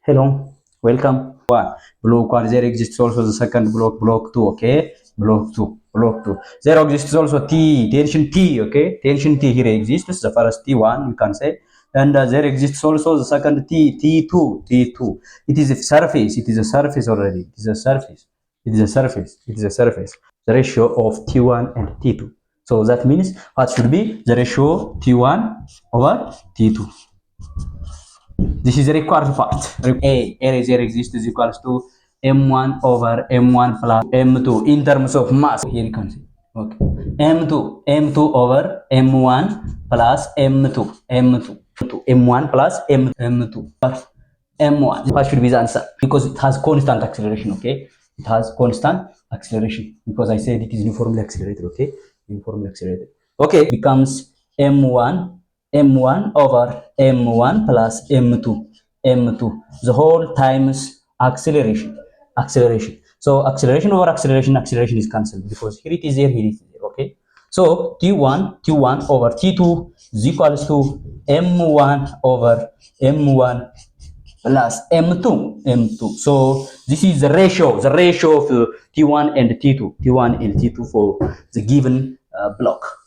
Hello, welcome. One block one. There exists also the second block, block two. Okay, block two, block two. There exists also T tension T. Okay, tension T here exists. The first T1 you can say, and there exists also the second T2 T2. It is a surface. It is a surface already. It is a surface. It is a surface. It is a surface. The ratio of T1 and T2. So that means what should be the ratio T1 over T2. This is the required part. A there exists is equals to m1 over m1 plus m2 in terms of mass. Here you can see. Okay. M2 over m1 plus m2 m1 plus m2 m1. What should be the answer? Because it has constant acceleration. Okay, it has constant acceleration because I said it is uniformly accelerated. Okay, uniformly accelerated. Okay, it becomes m1 over m1 plus m2 the whole times acceleration. So acceleration over acceleration is cancelled because here it is here it is there. Okay, so t1 over t2 is equals to m1 over m1 plus m2. So this is the ratio of t1 and t2 for the given block.